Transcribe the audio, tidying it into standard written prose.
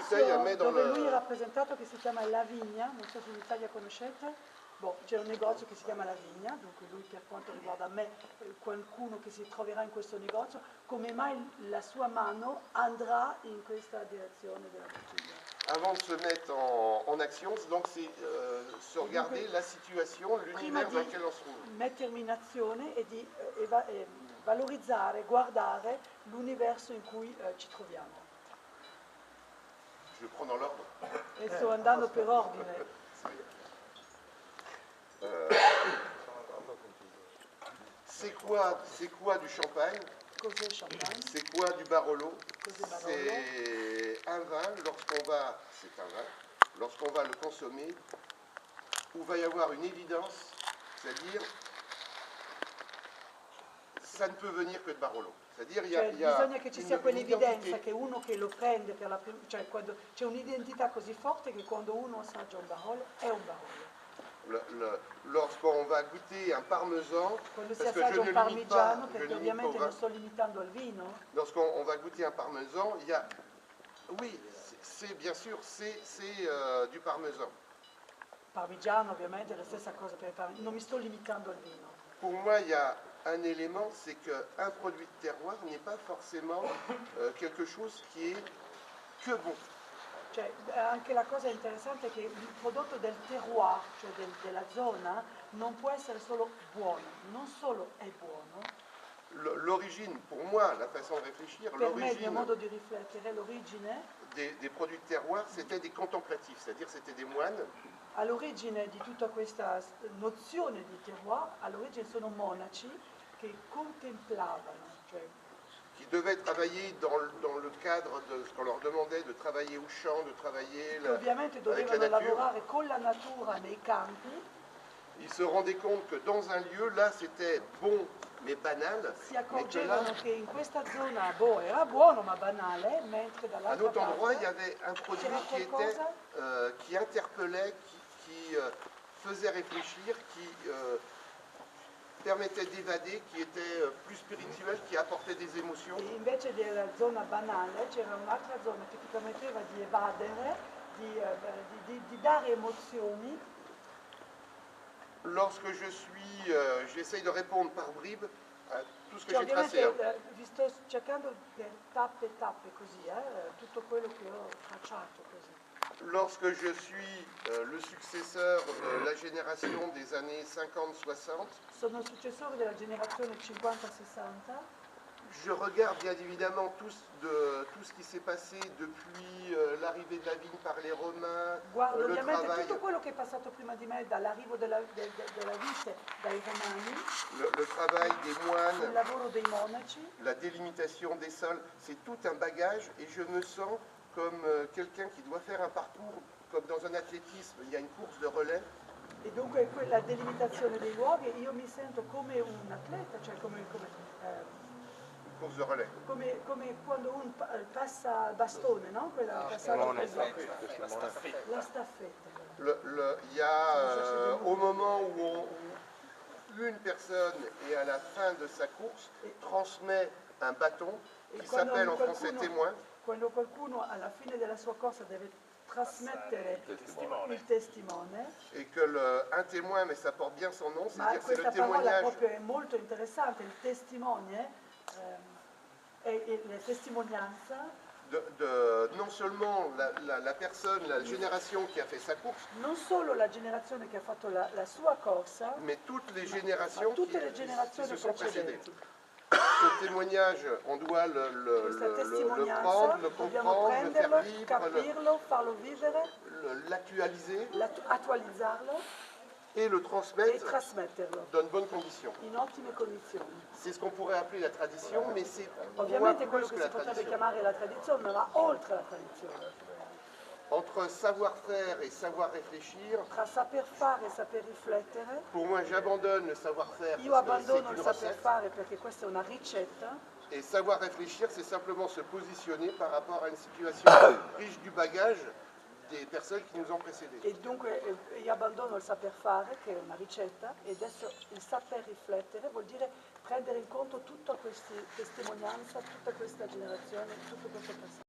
bouteille, elle met dans dove le... lui è rappresentato, che si chiama La Vigna, non so se in Italia conoscete. Boh, c'è un negozio che si chiama La Vigna, dunque lui, per quanto riguarda me, qualcuno che si troverà in questo negozio, come mai la sua mano andrà in questa direzione della bottiglia? Avant de se mettre en action, donc c'est se regarder la situation, l'univers dans lequel on se trouve. Mettermi in azione e di valorizzare, guardare l'universo in cui ci troviamo. Je le prends dans l'ordre. E sto andando per ordine. C'est quoi du champagne? Cos'è champagne? C'est quoi du Barolo? Cos'è Barolo? C'est un vin, lorsqu'on va le consommer, où va y avoir une évidence, c'est-à-dire ça ne peut venir que de Barolo. C'est-à-dire bisogna che ci sia quell'evidenza che uno che lo prende per la prima, cioè quando c'è un'identità così forte che quando uno assaggia un Barolo è un Barolo. Lorsqu'on va goûter un parmesan, Quando si parce que assaggia je un ne limite pas, parmigiano, perché ovviamente non sto limitando al vino. Lorsqu'on va goûter un parmesan, il y a, oui, c'est bien sûr, c'est du parmesan. Parmigiano ovviamente è la stessa cosa per il parmigiano, non mi sto limitando al vino. Pour moi, il y a un élément, c'est qu'un produit de terroir n'est pas forcément quelque chose qui est que bon. Cioè, anche la cosa interessante è che il prodotto del terroir, cioè della zona, non può essere solo buono, non solo è buono. L'origine, pour moi, la façon de réfléchir, Per me, il mio modo di riflettere, l'origine des produits de terroir, c'était des contemplatifs, c'est-à-dire c'était des moines. All'origine di tutta questa nozione di terroir, all'origine sono monaci che contemplavano, cioè qui devaient travailler dans le cadre de ce qu'on leur demandait, de travailler au champ, de travailler ovviamente avec la dovevano nature. lavorare con la natura nei campi. Ils se rendaient compte que dans un lieu, là, c'était bon, mais banal. Si accorgevano che in questa zona era buono ma banale, mentre À un dall'altra autre endroit, il y parte avait un produit qui interpellait, qui faisait réfléchir, qui permettait d'évader, qui était plus spirituel, qui apportait des émotions. e invece della zona banale c'era un'altra zona che ti permetteva di evadere, di dare emozioni. Lorsque j'essaye de répondre par bribes à tout ce que Cioè, j'ai tracé. ovviamente vi sto cercando per tappe così, tutto quello che ho tracciato così. Lorsque je suis le successeur de la génération des années 50-60, Sono il successore della generazione 50-60. je regarde bien évidemment tout ce qui s'est passé depuis l'arrivée de la vigne par les Romains, Guardo le ovviamente travail, tutto quello che è passato prima di me, dall'arrivo della vite dai Romani, le travail des il moines, lavoro dei monaci, la délimitation des sols, c'est tout un bagage et je me sens comme quelqu'un qui doit faire un parcours, comme dans un athlétisme, il y a une course de relais. e dunque la delimitazione dei luoghi, io mi sento come un atleta, cioè Course de relais. come quando uno passa il bastone, no? Quella passata la staffetta. Il y a au moment où une personne est à la fin de sa course, transmet un bâton qui s'appelle en français témoin. Quando qualcuno alla fine della sua corsa deve trasmettere il testimone, et que un témoin, mais ça porte bien son nom, ma c'est-à-dire c'est le questa parola témoignage. proprio è molto interessante, il testimone e la testimonianza. Non seulement la personne, la génération qui a fait sa course, Non solo la generazione che ha fatto la sua corsa, mais toutes les générations tutte le qui generazioni se sont précédées. precedenti. Ce témoignage, on doit Questa le testimonianza prendre, le dobbiamo comprendre, le faire prenderlo, vivre, capirlo, farlo vivere, l'actualiser attualizzarlo et le e transmettre trasmetterlo dans de bonnes conditions. in ottime condizioni. C'est ce qu'on pourrait appeler la tradition, mais c'est Ovviamente plus quello que che la si potrebbe tradition. chiamare la tradizione, ma va oltre la tradizione. Entre savoir-faire et savoir réfléchir, Tra saper fare e saper riflettere, pour moi j'abandonne le savoir-faire io parce que abbandono c'est il une saper recette, fare perché questa è una ricetta, et savoir réfléchir c'est simplement se positionner par rapport à une situation riche du bagage des personnes qui nous ont précédés. e dunque io abbandono il saper fare, che è una ricetta, e adesso il saper riflettere vuol dire prendere in conto tutta questa testimonianza, tutta questa generazione, tutto questo passato.